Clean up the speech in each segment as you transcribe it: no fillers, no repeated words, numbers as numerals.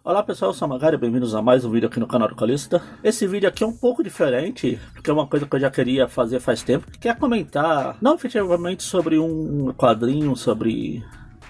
Olá pessoal, eu sou a Magari, bem-vindos a mais um vídeo aqui no canal do Calista. Esse vídeo aqui é um pouco diferente, porque é uma coisa que eu já queria fazer faz tempo, que é comentar, não efetivamente sobre um quadrinho, sobre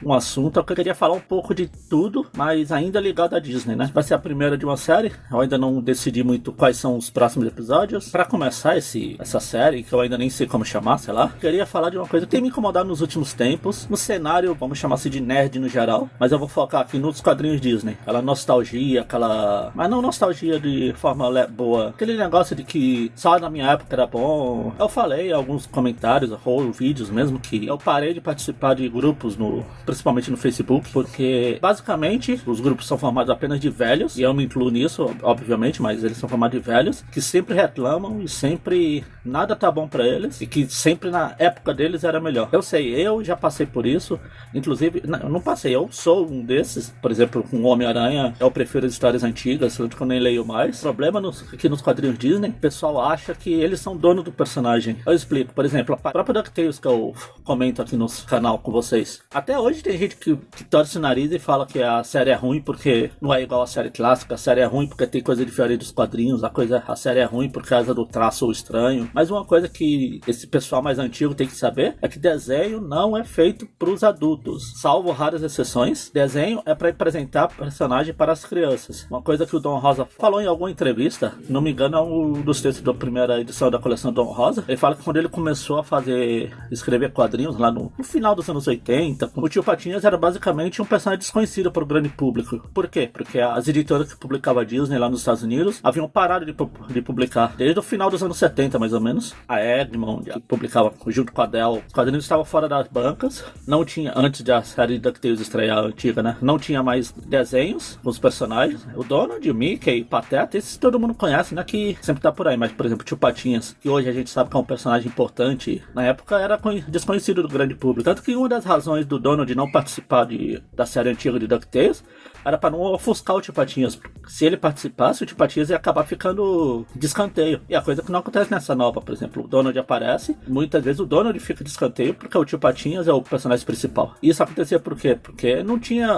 um assunto. Eu queria falar um pouco de tudo, mas ainda ligado à Disney, né? Vai ser a primeira de uma série, eu ainda não decidi muito quais são os próximos episódios. Pra começar essa série, que eu ainda nem sei como chamar, sei lá, queria falar de uma coisa que tem me incomodado nos últimos tempos, no cenário, vamos chamar assim de nerd no geral, mas eu vou focar aqui nos quadrinhos Disney. Aquela nostalgia, mas não nostalgia de forma boa, aquele negócio de que só na minha época era bom. Eu falei em alguns comentários ou vídeos mesmo que eu parei de participar de grupos principalmente no Facebook, porque basicamente os grupos são formados apenas de velhos, e eu me incluo nisso, obviamente, mas eles são formados de velhos que sempre reclamam e sempre nada tá bom pra eles, e que sempre na época deles era melhor. Eu sei, eu já passei por isso, inclusive, eu não passei, eu sou um desses. Por exemplo, com o Homem-Aranha, eu prefiro as histórias antigas, tanto que eu nem leio mais. O problema aqui nos quadrinhos Disney, o pessoal acha que eles são dono do personagem. Eu explico, por exemplo, a própria DuckTales que eu comento aqui no canal com vocês. Até hoje tem gente que torce o nariz e fala que a série é ruim porque não é igual a série clássica, a série é ruim porque tem coisa diferente dos quadrinhos, a série é ruim por causa do traço estranho. Mas uma coisa que esse pessoal mais antigo tem que saber é que desenho não é feito para os adultos, salvo raras exceções. Desenho é para apresentar personagem para as crianças. Uma coisa que o Don Rosa falou em alguma entrevista, não me engano, é um dos textos da primeira edição da coleção Don Rosa. Ele fala que quando ele começou a escrever quadrinhos lá no final dos anos 80, o Tio Patinhas era basicamente um personagem desconhecido para o grande público. Por quê? Porque as editoras que publicavam a Disney lá nos Estados Unidos haviam parado de publicar desde o final dos anos 70, mais ou menos. A Egmont, que publicava junto com a Dell, os quadrinhos estavam fora das bancas. Não tinha, antes da série de DuckTales estrear antiga, né? Não tinha mais desenhos com os personagens. O Donald, o Mickey, o Pateta, esses todo mundo conhece, né? Que sempre tá por aí. Mas, por exemplo, o Tio Patinhas, que hoje a gente sabe que é um personagem importante, na época era desconhecido do grande público. Tanto que uma das razões do Donald não participar da série antiga de DuckTales era para não ofuscar o Tio Patinhas. Se ele participasse, o Tio Patinhas ia acabar ficando de escanteio. E a coisa que não acontece nessa nova, por exemplo, o Donald aparece, muitas vezes o Donald fica de escanteio porque o Tio Patinhas é o personagem principal. E isso acontecia por quê? Porque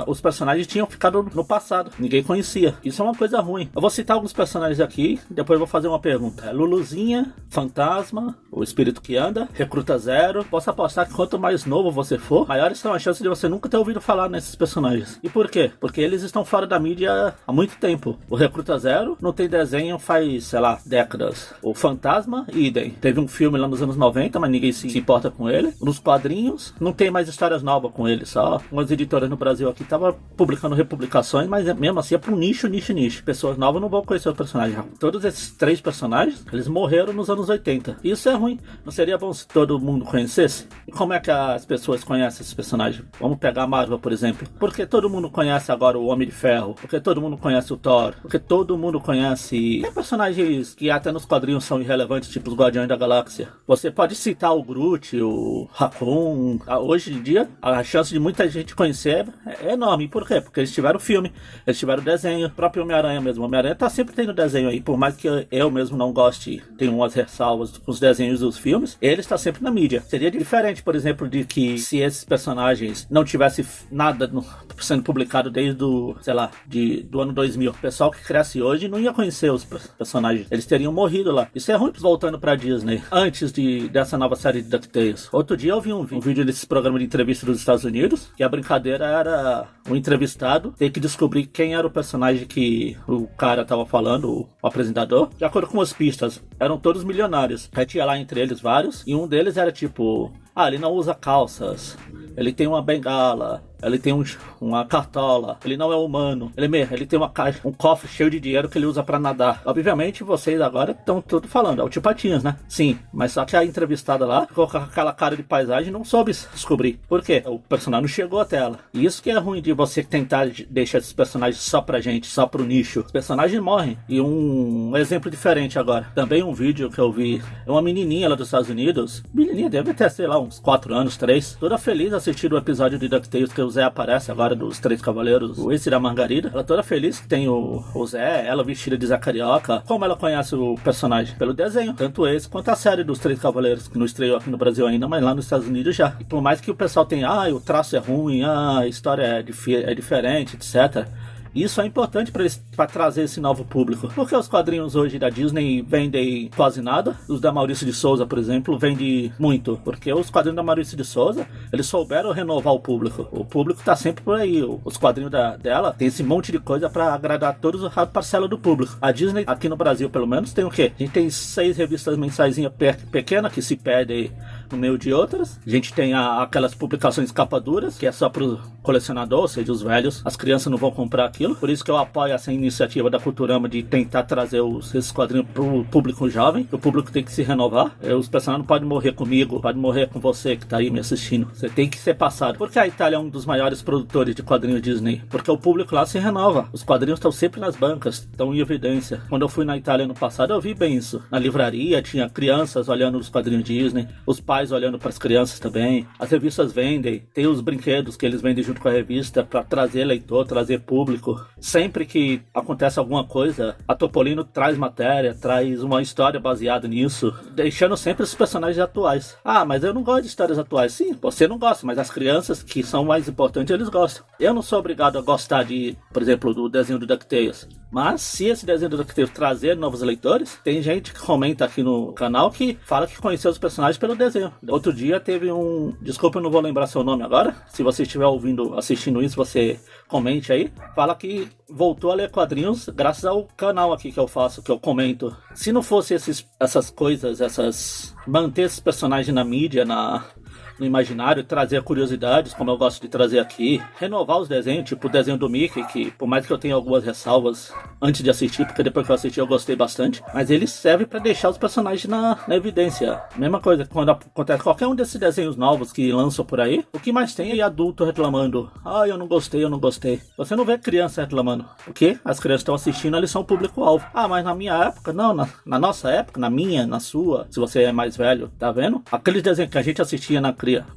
os personagens tinham ficado no passado, ninguém conhecia. Isso é uma coisa ruim. Eu vou citar alguns personagens aqui, depois eu vou fazer uma pergunta. Luluzinha, Fantasma, o Espírito que Anda, Recruta Zero. Posso apostar que quanto mais novo você for, maiores são as chances de você nunca ter ouvido falar nesses personagens. E por quê? Porque eles estão fora da mídia há muito tempo. O Recruta Zero não tem desenho faz, sei lá, décadas. O Fantasma, idem. Teve um filme lá nos anos 90, mas ninguém se importa com ele. Nos quadrinhos, não tem mais histórias novas com ele. Só umas editoras no Brasil aqui estavam publicando republicações, mas mesmo assim é pro nicho. Pessoas novas não vão conhecer o personagem. Todos esses três personagens, eles morreram nos anos 80. E isso é ruim. Não seria bom se todo mundo conhecesse? E como é que as pessoas conhecem esses personagens? Vamos pegar a Marvel, por exemplo. Porque todo mundo conhece agora o Homem de Ferro. Porque todo mundo conhece o Thor. Porque todo mundo conhece... Tem personagens que até nos quadrinhos são irrelevantes, tipo os Guardiões da Galáxia. Você pode citar o Groot, o Raccoon. Hoje em dia, a chance de muita gente conhecer é enorme. Por quê? Porque eles tiveram filme, eles tiveram desenho. O próprio Homem-Aranha mesmo. O Homem-Aranha tá sempre tendo desenho aí. Por mais que eu mesmo não goste, tenho umas ressalvas com os desenhos dos filmes, ele está sempre na mídia. Seria diferente, por exemplo, de que se esses personagens não tivesse nada sendo publicado desde do ano 2000. O pessoal que cresce hoje não ia conhecer os personagens. Eles teriam morrido lá. Isso é ruim voltando pra Disney. Antes dessa nova série de DuckTales. Outro dia eu vi um vídeo desse programa de entrevista dos Estados Unidos, que a brincadeira era um entrevistado ter que descobrir quem era o personagem que o cara tava falando, o apresentador. De acordo com as pistas, eram todos milionários. Aí tinha lá entre eles vários, e um deles era tipo... ele não usa calças, ele tem uma bengala, ele tem uma cartola, ele não é humano, ele tem um cofre cheio de dinheiro que ele usa pra nadar. Obviamente vocês agora estão tudo falando, é o Tio Patinhas, né? Sim, mas só que a entrevistada lá ficou com aquela cara de paisagem e não soube descobrir. Por quê? O personagem não chegou até ela. E isso que é ruim de você tentar deixar esses personagens só pra gente, só pro nicho. Os personagens morrem. E um exemplo diferente agora. Também um vídeo que eu vi, é uma menininha lá dos Estados Unidos. Menininha deve ter, sei lá, uns 4 anos, 3. Toda feliz assistindo o episódio de DuckTales que o Zé aparece agora, dos Três Cavaleiros, o Ace da Margarida. Ela toda feliz que tem o Zé, ela vestida de Zé Carioca. Como ela conhece o personagem? Pelo desenho. Tanto esse quanto a série dos Três Cavaleiros, que não estreou aqui no Brasil ainda, mas lá nos Estados Unidos já. E por mais que o pessoal tenha, o traço é ruim, a história é diferente, etc. Isso é importante para trazer esse novo público. Porque os quadrinhos hoje da Disney vendem quase nada. Os da Maurício de Souza, por exemplo, vendem muito. Porque os quadrinhos da Maurício de Souza, eles souberam renovar o público. O público tá sempre por aí. Os quadrinhos dela tem esse monte de coisa para agradar todos os parcela do público. A Disney, aqui no Brasil pelo menos, tem o quê? A gente tem 6 revistas mensaisinhas pequenas que se perdem no meio de outras. A gente tem aquelas publicações capa duras, que é só pro colecionador, ou seja, os velhos. As crianças não vão comprar aquilo. Por isso que eu apoio essa iniciativa da Culturama de tentar trazer esses quadrinhos pro público jovem. O público tem que se renovar. Os personagens não podem morrer comigo, podem morrer com você que tá aí me assistindo. Você tem que ser passado. Porque a Itália é um dos maiores produtores de quadrinhos Disney. Porque o público lá se renova. Os quadrinhos estão sempre nas bancas, estão em evidência. Quando eu fui na Itália no passado, eu vi bem isso. Na livraria tinha crianças olhando os quadrinhos Disney, os pais olhando para as crianças também. As revistas vendem, tem os brinquedos que eles vendem junto com a revista para trazer leitor, trazer público. Sempre que acontece alguma coisa, a Topolino traz matéria, traz uma história baseada nisso, deixando sempre os personagens atuais. Ah, mas eu não gosto de histórias atuais. Sim, você não gosta, mas as crianças que são mais importantes, eles gostam. Eu não sou obrigado a gostar de, por exemplo, do desenho do DuckTales. Mas se esse desenho do DuckTales trazer novos leitores, tem gente que comenta aqui no canal que fala que conheceu os personagens pelo desenho. Outro dia teve um... Desculpa, eu não vou lembrar seu nome agora. Se você estiver assistindo isso, você comente aí. Fala que voltou a ler quadrinhos graças ao canal aqui que eu faço, que eu comento. Se não fosse essas coisas, manter esses personagens na mídia, no imaginário, trazer curiosidades, como eu gosto de trazer aqui, renovar os desenhos, tipo o desenho do Mickey, que por mais que eu tenha algumas ressalvas antes de assistir, porque depois que eu assisti eu gostei bastante, mas ele serve pra deixar os personagens na evidência. Mesma coisa, quando acontece qualquer um desses desenhos novos que lançam por aí, o que mais tem é adulto reclamando, eu não gostei. Você não vê criança reclamando, porque as crianças estão assistindo, eles são o público-alvo. Mas na minha época, não, na nossa época, na minha, na sua, se você é mais velho, tá vendo? Aqueles desenhos que a gente assistia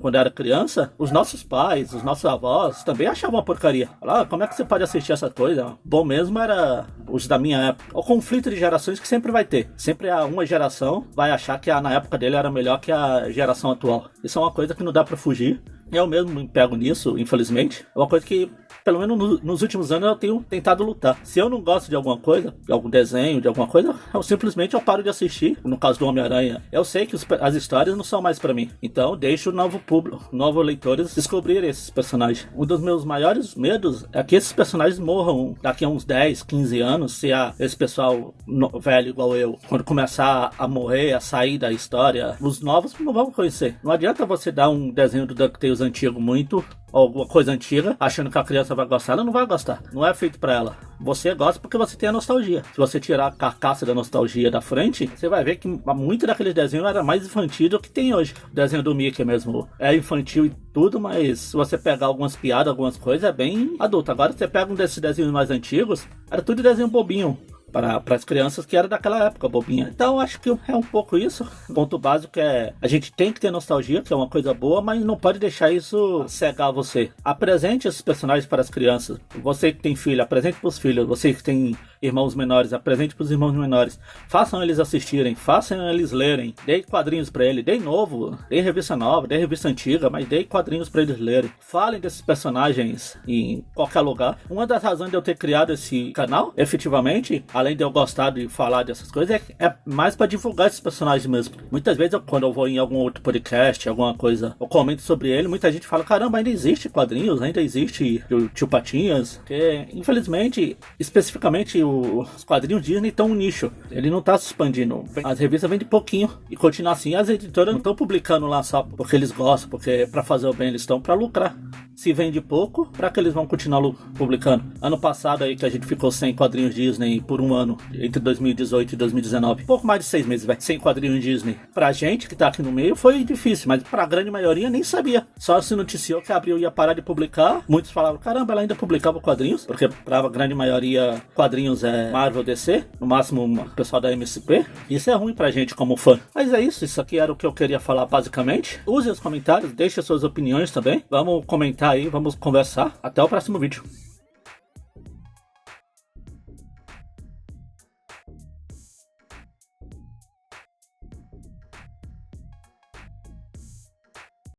quando era criança, os nossos pais, os nossos avós também achavam uma porcaria. Falavam, como é que você pode assistir essa coisa? Bom mesmo era os da minha época. O conflito de gerações que sempre vai ter. Sempre uma geração vai achar que na época dele era melhor que a geração atual. Isso é uma coisa que não dá pra fugir. Eu mesmo me pego nisso, infelizmente. É uma coisa que, pelo menos nos últimos anos, eu tenho tentado lutar. Se eu não gosto de alguma coisa, de algum desenho, de alguma coisa, eu paro de assistir. No caso do Homem-Aranha, eu sei que as histórias não são mais pra mim. Então, deixo o novo público, novos leitores descobrirem esses personagens. Um dos meus maiores medos é que esses personagens morram daqui a uns 10, 15 anos, se esse pessoal velho igual eu, quando começar a morrer, a sair da história, os novos não vão conhecer. Não adianta você dar um desenho do DuckTales antigo muito, ou alguma coisa antiga, achando que a criança vai gostar. Ela não vai gostar, não é feito pra ela. Você gosta porque você tem a nostalgia. Se você tirar a carcaça da nostalgia da frente, você vai ver que muito daqueles desenhos era mais infantil do que tem hoje. O desenho do Mickey mesmo é infantil e tudo, mas se você pegar algumas piadas, algumas coisas, é bem adulto. Agora você pega um desses desenhos mais antigos, era tudo desenho bobinho para as crianças que era daquela época, bobinha. Então acho que é um pouco isso. O ponto básico é a gente tem que ter nostalgia, que é uma coisa boa, mas não pode deixar isso cegar você. Apresente esses personagens para as crianças. Você que tem filho, apresente para os filhos. Você que tem irmãos menores, apresente para os irmãos menores. Façam eles assistirem, façam eles lerem. Dê quadrinhos para eles, dê novo, dê revista nova, dê revista antiga, mas dê quadrinhos para eles lerem. Falem desses personagens em qualquer lugar. Uma das razões de eu ter criado esse canal, efetivamente, além de eu gostar de falar dessas coisas, é mais para divulgar esses personagens mesmo. Muitas vezes, quando eu vou em algum outro podcast, alguma coisa, eu comento sobre ele, muita gente fala, caramba, ainda existe quadrinhos, ainda existe o Tio Patinhas, que infelizmente, especificamente os quadrinhos Disney estão um nicho, ele não tá se expandindo, as revistas vendem pouquinho, e continua assim, as editoras não estão publicando lá só porque eles gostam, porque para fazer o bem eles estão para lucrar. Se vende pouco, para que eles vão continuar publicando? Ano passado aí que a gente ficou sem quadrinhos Disney por um ano, entre 2018 e 2019, pouco mais de 6 meses, sem quadrinhos Disney. Pra gente que tá aqui no meio foi difícil, mas pra grande maioria nem sabia. Só se noticiou que a Abril ia parar de publicar, muitos falavam, caramba, ela ainda publicava quadrinhos, porque pra grande maioria quadrinhos é Marvel, DC, no máximo o pessoal da MSP. Isso é ruim pra gente como fã. Mas é isso aqui era o que eu queria falar basicamente. Use os comentários, deixe suas opiniões também, vamos comentar aí, vamos conversar. Até o próximo vídeo.